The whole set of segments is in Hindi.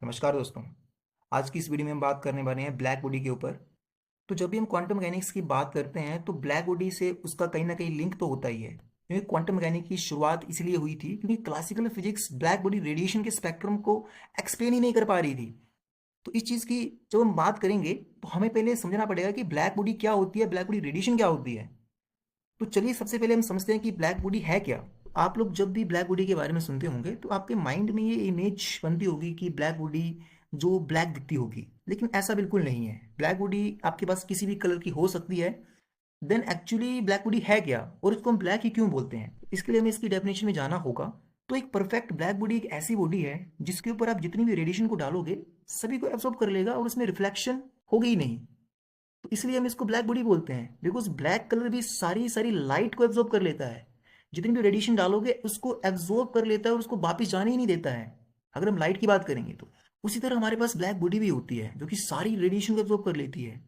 नमस्कार दोस्तों। आज की इस वीडियो में हम बात करने वाले हैं ब्लैक बॉडी के ऊपर। तो जब भी हम क्वांटम मैकेनिक्स की बात करते हैं तो ब्लैक बॉडी से उसका कहीं ना कहीं लिंक तो होता ही है, क्योंकि क्वांटम मैकेनिक्स की शुरुआत इसलिए हुई थी क्योंकि classical physics black body radiation के स्पेक्ट्रम को एक्सप्लेन ही नहीं कर पा रही थी। तो इस चीज़ की जब हम बात करेंगे तो हमें पहले समझना पड़ेगा कि ब्लैक बॉडी क्या होती है, ब्लैक बॉडी रेडिएशन क्या होती है। तो चलिए सबसे पहले हम समझते हैं कि ब्लैक बॉडी है क्या। आप लोग जब भी ब्लैक बॉडी के बारे में सुनते होंगे तो आपके माइंड में ये इमेज बनती होगी कि ब्लैक बॉडी जो ब्लैक दिखती होगी, लेकिन ऐसा बिल्कुल नहीं है। ब्लैक बॉडी आपके पास किसी भी कलर की हो सकती है। देन एक्चुअली ब्लैक बॉडी है क्या और इसको हम ब्लैक ही क्यों बोलते हैं, इसके लिए हमें इसकी डेफिनेशन में जाना होगा। तो एक परफेक्ट ब्लैक बॉडी एक ऐसी बॉडी है जिसके ऊपर आप जितनी भी रेडिएशन को डालोगे सभी को एब्जॉर्ब कर लेगा और उसमें रिफ्लेक्शन होगी ही नहीं। तो इसलिए हम इसको ब्लैक बॉडी बोलते हैं, बिकॉज ब्लैक कलर भी सारी सारी लाइट को एब्जॉर्ब कर लेता है। जितनी भी रेडिएशन डालोगे उसको एब्जॉर्ब कर लेता है और उसको वापस जाने ही नहीं देता है, अगर हम लाइट की बात करेंगे तो। उसी तरह हमारे पास ब्लैक बॉडी भी होती है जो कि सारी रेडिएशन को एब्जॉर्ब कर लेती है।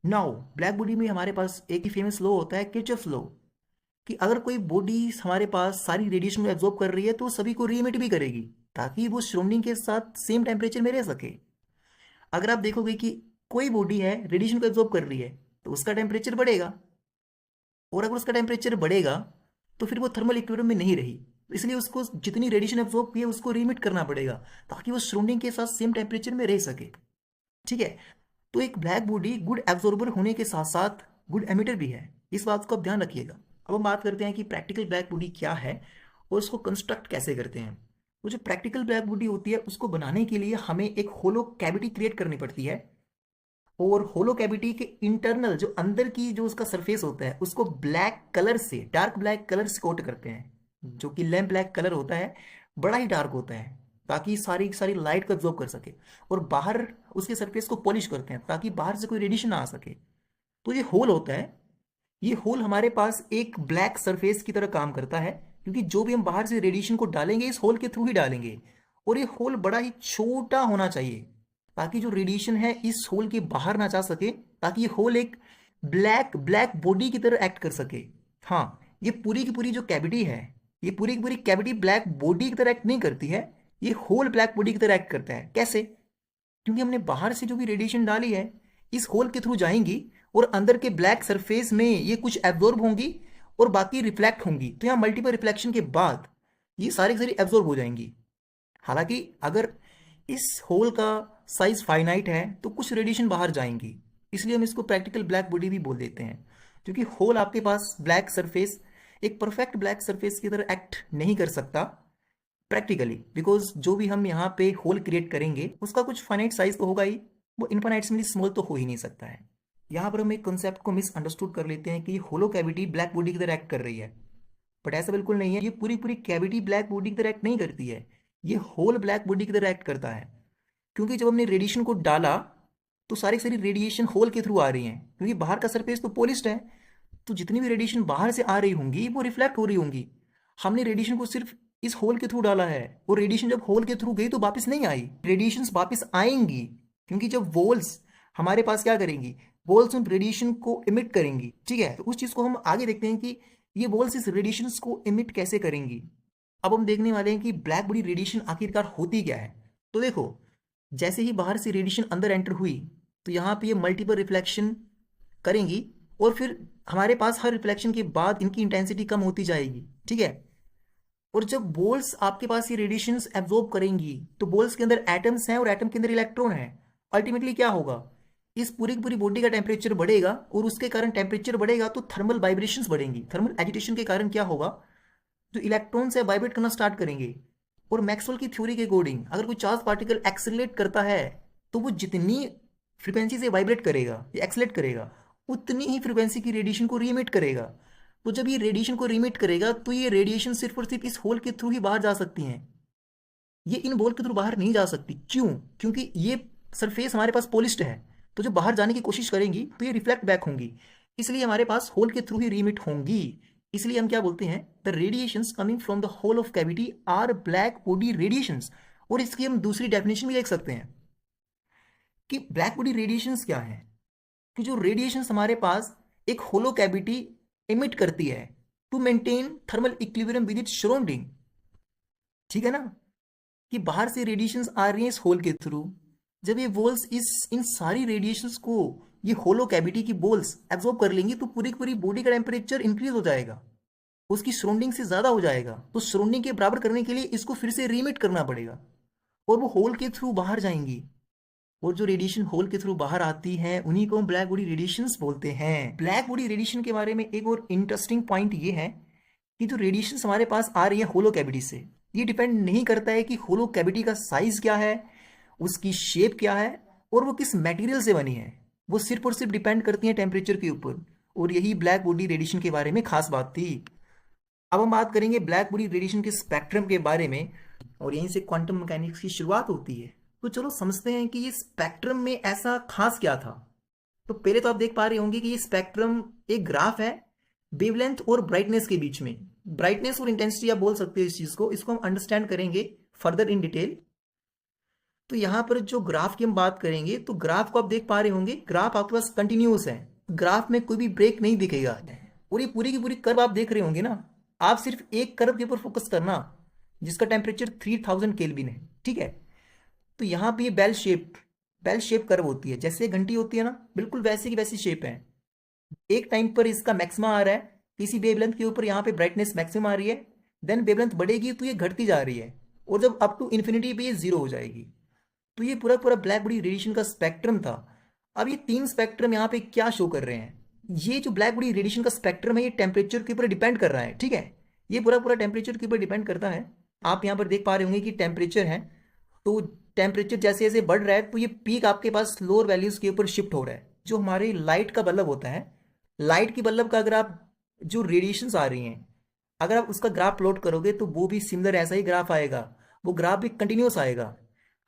नाउ ब्लैक बॉडी में हमारे पास एक ही फेमस लॉ होता है, किरचॉफ लॉ, कि अगर कोई बॉडी हमारे पास सारी रेडिएशन को एब्जॉर्ब कर रही है तो सभी को रीमिट भी करेगी ताकि वो सराउंडिंग के साथ सेम टेम्परेचर में रह सके। अगर आप देखोगे कि कोई बॉडी है रेडिएशन को एब्जॉर्ब कर रही है तो उसका टेम्परेचर बढ़ेगा, और अगर उसका टेम्परेचर बढ़ेगा तो फिर वो थर्मल इक्विलिब्रियम में नहीं रही। तो इसलिए उसको जितनी रेडिएशन एब्जॉर्ब की है उसको रिमिट करना पड़ेगा ताकि वो सराउंडिंग के साथ सेम टेम्परेचर में रह सके। ठीक है। तो एक ब्लैक बॉडी गुड एब्जॉर्बर होने के साथ साथ गुड एमिटर भी है, इस बात को आप ध्यान रखिएगा। अब हम बात करते हैं कि प्रैक्टिकल ब्लैक बॉडी क्या है और उसको कंस्ट्रक्ट कैसे करते हैं। तो जो प्रैक्टिकल ब्लैक बॉडी होती है उसको बनाने के लिए हमें एक होलो कैविटी क्रिएट करनी पड़ती है, और होलो कैविटी के इंटरनल जो अंदर की जो उसका सरफेस होता है उसको ब्लैक कलर से, डार्क ब्लैक कलर से कोट करते हैं, जो कि लैम्प ब्लैक कलर होता है, बड़ा ही डार्क होता है ताकि सारी सारी लाइट को एब्जॉर्ब कर सके। और बाहर उसके सरफेस को पॉलिश करते हैं ताकि बाहर से कोई रेडिएशन ना आ सके। तो ये होल होता है, ये होल हमारे पास एक ब्लैक सरफेस की तरह काम करता है, क्योंकि जो भी हम बाहर से रेडिएशन को डालेंगे इस होल के थ्रू ही डालेंगे। और ये होल बड़ा ही छोटा होना चाहिए ताकि जो रेडिएशन है इस होल के बाहर ना जा सके, ताकि ये होल एक ब्लैक ब्लैक बॉडी की तरह एक्ट कर सके। हाँ, ये पूरी की पूरी जो कैविटी है, ये पूरी की पूरी कैविटी ब्लैक बॉडी की तरह एक्ट नहीं करती है, ये होल ब्लैक बॉडी की तरह एक्ट करता है। कैसे? क्योंकि हमने बाहर से जो भी रेडिएशन डाली है इस होल के थ्रू जाएंगी और अंदर के ब्लैक सरफेस में ये कुछ एब्जॉर्ब होंगी और बाकी रिफ्लेक्ट होंगी। तो यहाँ मल्टीपल रिफ्लेक्शन के बाद ये सारी की सारी एब्जॉर्ब हो जाएंगी। हालांकि अगर इस होल का साइज फाइनाइट है तो कुछ रेडिएशन बाहर जाएंगी, इसलिए हम इसको प्रैक्टिकल ब्लैक बॉडी भी बोल देते हैं। क्योंकि होल आपके पास ब्लैक सरफेस एक परफेक्ट ब्लैक सरफेस की तरह एक्ट नहीं कर सकता प्रैक्टिकली, बिकॉज जो भी हम यहाँ पे होल क्रिएट करेंगे उसका कुछ फाइनाइट साइज तो होगा ही, वो इनफाइनाइटली स्मॉल तो हो ही नहीं सकता है। यहाँ पर हम एक कंसेप्ट को मिसअंडरस्टूड कर लेते हैं कि होलो कैविटी ब्लैक बॉडी की तरह एक्ट कर रही है, बट ऐसा बिल्कुल नहीं है। ये पूरी पूरी कैविटी ब्लैक बॉडी की तरह एक्ट नहीं करती है, ये होल ब्लैक बॉडी की तरह एक्ट करता है। क्योंकि जब हमने रेडिएशन को डाला तो सारी सारी रेडिएशन होल के थ्रू आ रही हैं, क्योंकि बाहर का सरफेस तो पॉलिश्ड है। तो जितनी भी रेडिएशन बाहर से आ रही होंगी वो रिफ्लेक्ट हो रही होंगी। हमने रेडिएशन को सिर्फ इस होल के थ्रू डाला है, और रेडिएशन जब होल के थ्रू गई तो वापस नहीं आई, रेडिएशन वापस आएंगी। क्योंकि जब वॉल्स हमारे पास क्या करेंगी, वॉल्स उन रेडिएशन को इमिट करेंगी। ठीक है, तो उस चीज को हम आगे देखते हैं कि ये वॉल्स इस रेडिएशन को इमिट कैसे करेंगी। अब हम देखने वाले हैं कि ब्लैक बॉडी रेडिएशन आखिरकार होती क्या है। तो देखो, जैसे ही बाहर से रेडिएशन अंदर एंटर हुई तो यहाँ पे ये मल्टीपल रिफ्लेक्शन करेंगी, और फिर हमारे पास हर रिफ्लेक्शन के बाद इनकी इंटेंसिटी कम होती जाएगी। ठीक है। और जब बोल्स आपके पास ये रेडिएशंस एब्जॉर्ब करेंगी तो बोल्स के अंदर एटम्स हैं और एटम के अंदर इलेक्ट्रॉन है। अल्टीमेटली क्या होगा, इस पूरी की पूरी बॉडी का टेम्परेचर बढ़ेगा, और उसके कारण टेम्परेचर बढ़ेगा तो थर्मल वाइब्रेशंस बढ़ेंगी। थर्मल एजिटेशन के कारण क्या होगा, जो इलेक्ट्रॉन्स है वाइब्रेट करना स्टार्ट करेंगे। और मैक्सवेल की थ्योरी के अकॉर्डिंग अगर कोई चार्ज पार्टिकल एक्सेलरेट करता है तो वो जितनी फ्रिक्वेंसी से वाइब्रेट करेगा या एक्सेलरेट करेगा उतनी ही फ्रिक्वेंसी की रेडिएशन को रीमिट करेगा। तो जब ये रेडिएशन को रीमिट करेगा तो ये रेडिएशन सिर्फ और सिर्फ इस होल के थ्रू ही बाहर जा सकती हैं, ये इन होल के थ्रू बाहर नहीं जा सकती। क्यों? क्योंकि ये सरफेस हमारे पास पॉलिश्ड है, तो जब बाहर जाने की कोशिश करेंगी तो ये रिफ्लेक्ट बैक होंगी, इसलिए हमारे पास होल के थ्रू ही रीमिट होंगी। इसलिए हम क्या बोलते हैं, the radiations coming from the hole of cavity are black body radiations. और इसकी हम दूसरी डेफिनेशन भी देख सकते हैं कि ब्लैक बॉडी रेडिएशंस क्या है, कि जो रेडिएशंस हमारे पास एक होलो कैविटी इमिट करती है to maintain thermal equilibrium with its surrounding. ठीक है ना। कि बाहर से रेडिएशंस आ रही हैं इस होल के थ्रू। जब ये वोल्स इस इन सारी रेडिएशंस को ये होलो कैविटी की बोल्स एब्जॉर्ब कर लेंगी तो पूरी की पूरी बॉडी का टेम्परेचर इंक्रीज हो जाएगा, उसकी सराउंडिंग से ज़्यादा हो जाएगा। तो सराउंडिंग के बराबर करने के लिए इसको फिर से रीमिट करना पड़ेगा और वो होल के थ्रू बाहर जाएंगी। और जो रेडिएशन होल के थ्रू बाहर आती है उन्हीं को हम ब्लैक बॉडी रेडिएशंस बोलते हैं। ब्लैक बॉडी रेडिएशन के बारे में एक और इंटरेस्टिंग पॉइंट ये है कि जो रेडिएशंस हमारे पास आ रही है होलो कैविटी से, ये डिपेंड नहीं करता है कि होलो कैविटी का साइज क्या है, उसकी शेप क्या है और वो किस मटेरियल से बनी है। वो सिर्फ और सिर्फ डिपेंड करती है टेम्परेचर के ऊपर। और यही ब्लैक बॉडी रेडिएशन के बारे में खास बात थी। अब हम बात करेंगे ब्लैक बॉडी रेडिएशन के स्पेक्ट्रम के बारे में और यहीं से क्वांटम मैकेनिक्स की शुरुआत होती है। तो चलो समझते हैं कि ये स्पेक्ट्रम में ऐसा खास क्या था। तो पहले तो आप देख पा रहे होंगे कि ये स्पेक्ट्रम एक ग्राफ है वेवलेंथ और ब्राइटनेस के बीच में। ब्राइटनेस और इंटेंसिटी आप बोल सकते हो इस चीज को, इसको हम अंडरस्टैंड करेंगे फर्दर इन डिटेल। तो यहाँ पर जो ग्राफ की हम बात करेंगे तो ग्राफ को आप देख पा रहे होंगे, ग्राफ आपके पास कंटिन्यूस है, ग्राफ में कोई भी ब्रेक नहीं दिखेगा। और ये पूरी की पूरी कर्व आप देख रहे होंगे ना, आप सिर्फ एक कर्व के ऊपर फोकस करना जिसका टेम्परेचर 3000 केल्विन है, ठीक है। तो यहाँ पे ये बेल शेप कर्व होती है, जैसे घंटी होती है ना, बिल्कुल वैसे की वैसी शेप है। एक टाइम पर इसका मैक्सिमा आ रहा है, किसी वेवलेंथ के ऊपर यहाँ पे ब्राइटनेस मैक्सिमम आ रही है, देन वेवलेंथ बढ़ेगी तो ये घटती जा रही है और जब अप टू इन्फिनिटी पे ये जीरो हो जाएगी। तो ये पूरा पूरा ब्लैक बॉडी रेडिएशन का स्पेक्ट्रम था। अब ये तीन स्पेक्ट्रम यहाँ पे क्या शो कर रहे हैं, ये जो ब्लैक बॉडी रेडिएशन का स्पेक्ट्रम है ये टेम्परेचर के ऊपर डिपेंड कर रहा है, ठीक है। ये पूरा पूरा टेम्परेचर के ऊपर डिपेंड करता है। आप यहाँ पर देख पा रहे होंगे कि टेम्परेचर है, तो टेम्परेचर जैसे जैसे बढ़ रहा है तो ये पीक आपके पास लोअर वैल्यूज के ऊपर शिफ्ट हो रहा है। जो हमारे लाइट का बल्ब होता है, लाइट की बल्ब का अगर आप जो रेडिएशंस आ रही हैं अगर आप उसका ग्राफ प्लॉट करोगे तो वो भी सिमिलर ऐसा ही ग्राफ आएगा, वो ग्राफ भी कंटिन्यूस आएगा।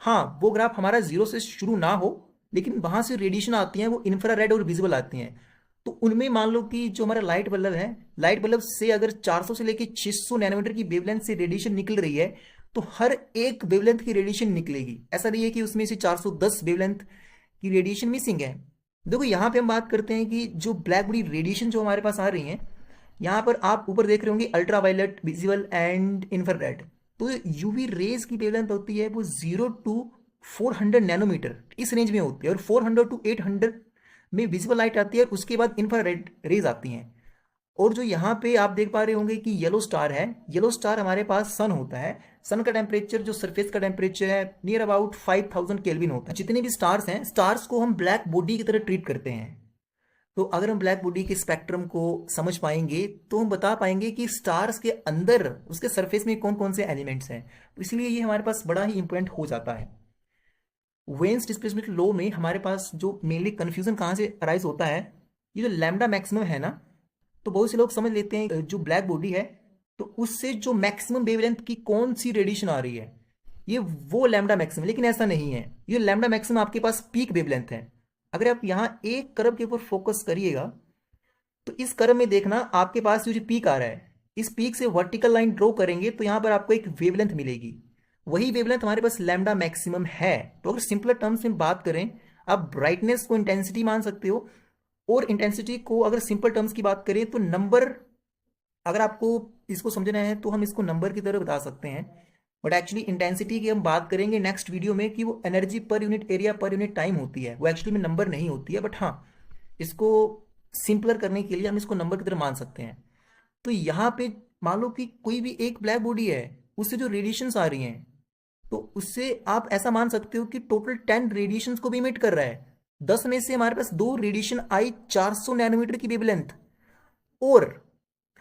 हाँ, वो ग्राफ हमारा जीरो से शुरू ना हो, लेकिन वहां से रेडिएशन आती है वो इंफ्रारेड और विजिबल आती हैं। तो उनमें मान लो कि जो हमारा लाइट बल्ब है, लाइट बल्ब से अगर 400 से लेकर 600 नैनोमीटर की वेवलेंथ से रेडिएशन निकल रही है तो हर एक वेवलेंथ की रेडिएशन निकलेगी। ऐसा नहीं है कि उसमें से 410 वेवलेंथ की रेडिएशन मिसिंग है। देखो यहाँ पे हम बात करते हैं कि जो ब्लैक बॉडी रेडिएशन जो हमारे पास आ रही है, यहाँ पर आप ऊपर देख रहे होंगे अल्ट्रावायलेट, विजिबल एंड इंफ्रारेड। तो यूवी रेज की वेवलेंथ होती है वो 0 to 400 नैनोमीटर, इस रेंज में होती है। और 400 to 800 में विजिबल लाइट आती है और उसके बाद इंफ्रारेड रेज आती हैं। और जो यहाँ पे आप देख पा रहे होंगे कि येलो स्टार है, येलो स्टार हमारे पास सन होता है। सन का टेम्परेचर जो सरफेस का टेम्परेचर है नियर अबाउट 5000 केल्विन होता है। जितने भी स्टार्स हैं, स्टार्स को हम ब्लैक बॉडी की तरह ट्रीट करते हैं। तो अगर हम ब्लैक बॉडी के स्पेक्ट्रम को समझ पाएंगे तो हम बता पाएंगे कि स्टार्स के अंदर उसके सरफेस में कौन कौन से एलिमेंट्स हैं। तो इसलिए ये हमारे पास बड़ा ही इंपॉर्टेंट हो जाता है। वेन्स डिस्प्लेसमेंट लॉ में हमारे पास जो मेनली कंफ्यूजन कहाँ से अराइज होता है, ये जो लैम्डा मैक्सिमम है ना, तो बहुत से लोग समझ लेते हैं जो ब्लैक बॉडी है तो उससे जो मैक्सिमम वेवलेंथ की कौन सी रेडिएशन आ रही है ये वो लैम्डा मैक्सिमम, लेकिन ऐसा नहीं है। ये लैम्डा मैक्सिमम आपके पास पीक वेवलेंथ है। अगर आप यहाँ एक कर्व के ऊपर फोकस करिएगा तो इस कर्व में देखना आपके पास ये जो पीक आ रहा है, इस पीक से वर्टिकल लाइन ड्रॉ करेंगे तो यहाँ पर आपको एक वेवलेंथ मिलेगी। वही वेवलेंथ हमारे पास लैम्डा मैक्सिमम है। तो अगर सिंपलर टर्म्स में बात करें, आप ब्राइटनेस को इंटेंसिटी मान सकते हो और इंटेंसिटी को अगर सिंपल टर्म्स की बात करें तो नंबर, अगर आपको इसको समझना है तो हम इसको नंबर की तरह बता सकते हैं। बट एक्चुअली इंटेंसिटी की हम बात करेंगे नेक्स्ट वीडियो में कि वो energy per unit area per unit time होती है, वो एक्चुअली में नंबर नहीं होती है। बट हाँ, इसको सिंपलर करने के लिए हम इसको नंबर की तरह मान सकते हैं। तो यहाँ पे मान लो कि कोई भी एक ब्लैक बॉडी है, उससे जो रेडिएशंस आ रही हैं तो उससे आप ऐसा मान सकते हो कि टोटल 10 रेडिएशंस को भी इमिट कर रहा है। 10 में से हमारे पास 2 रेडिएशन आई 400 नैनोमीटर की वेवलेंथ, और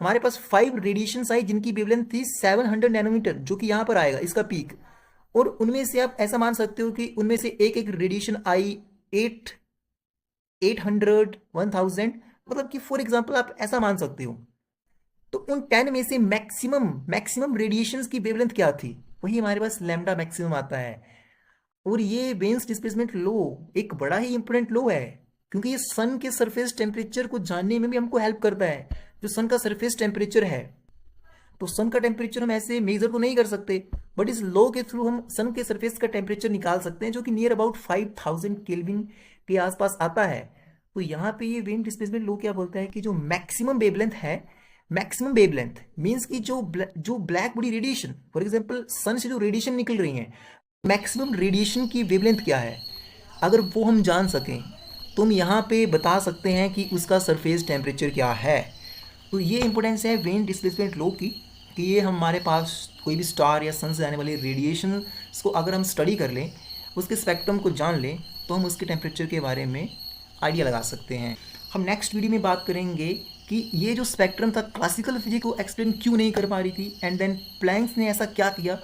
हमारे पास 5 रेडिएशन आई जिनकी वेवलेंथ थी 700 नैनोमीटर, जो कि यहां पर आएगा इसका पीक। और उनमें से आप ऐसा मान सकते हो कि उनमें से एक एक रेडिएशन आई 800 1000, मतलब कि फॉर एग्जांपल आप ऐसा मान सकते हो। तो उन 10 में से मैक्सिमम रेडिएशंस की वेवलेंथ क्या थी, वही हमारे पास लैम्डा मैक्सिमम आता है। और ये वेन्स डिस्प्लेसमेंट लॉ एक बड़ा ही इंपॉर्टेंट लॉ है, क्योंकि ये सन के सरफेस टेम्परेचर को जानने में भी हमको हेल्प करता है। जो सन का सरफेस टेम्परेचर है, तो सन का टेम्परेचर हम ऐसे मेजर तो नहीं कर सकते, बट इस लॉ के थ्रू हम सन के सरफेस का टेम्परेचर निकाल सकते हैं, जो कि नियर अबाउट 5000 केल्विन के आसपास आता है। तो यहाँ पे ये वेन डिस्प्लेसमेंट लॉ क्या बोलता है कि जो मैक्सिमम वेवलेंथ है मैक्सिमम वेवलेंथ मीन्स कि जो black body radiation, for example sun से जो रेडिएशन निकल रही है, मैक्सिमम रेडिएशन की वेवलेंथ क्या है, अगर वो हम जान सकें तो हम यहाँ पे बता सकते हैं कि उसका सरफेस टेम्परेचर क्या है। तो ये इंपॉर्टेंस है वेन डिस्प्लेसमेंट लो की, कि ये हमारे पास कोई भी स्टार या सन से आने वाले रेडिएशन को अगर हम स्टडी कर लें, उसके स्पेक्ट्रम को जान लें, तो हम उसके टेम्परेचर के बारे में आइडिया लगा सकते हैं। हम नेक्स्ट वीडियो में बात करेंगे कि ये जो स्पेक्ट्रम था क्लासिकल फिजिक्स को एक्सप्लेन क्यों नहीं कर पा रही थी, एंड देन प्लैंक्स ने ऐसा क्या किया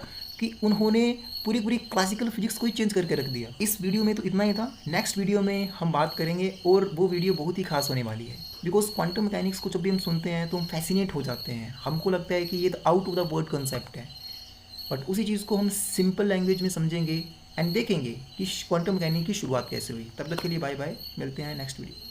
कि उन्होंने पूरी पूरी क्लासिकल फिजिक्स को ही चेंज करके रख दिया। इस वीडियो में तो इतना ही था। नेक्स्ट वीडियो में हम बात करेंगे और वो वीडियो बहुत ही खास होने वाली है, बिकॉज क्वांटम मैकेनिक्स को जब भी हम सुनते हैं तो हम फैसिनेट हो जाते हैं, हमको लगता है कि ये तो out of the world concept है, बट उसी चीज़ को हम सिंपल लैंग्वेज में समझेंगे एंड देखेंगे कि क्वांटम मैकेनिक्स की शुरुआत कैसे हुई। तब तक के लिए बाय बाय, मिलते हैं नेक्स्ट वीडियो।